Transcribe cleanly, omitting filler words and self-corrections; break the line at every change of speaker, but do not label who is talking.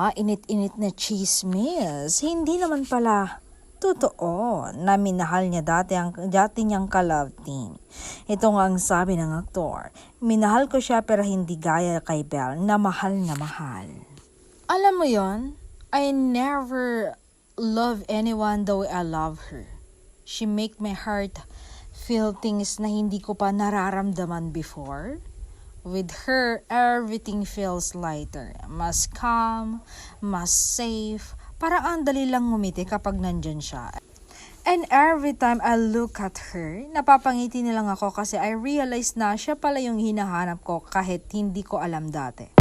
mainit-init na chismis. Hindi naman pala totoo na minahal niya dati niyang ka-love team. Ito nga ang sabi ng aktor, minahal ko siya pero hindi gaya kay Belle na mahal na mahal. Alam mo yon, I never love anyone the way I love her. She make my heart feel things na hindi ko pa nararamdaman before. With her, everything feels lighter. Mas calm, mas safe. Parang ang dali lang ngumiti kapag nandyan siya. And every time I look at her, napapangiti na lang ako kasi I realize na siya pala yung hinahanap ko kahit hindi ko alam dati.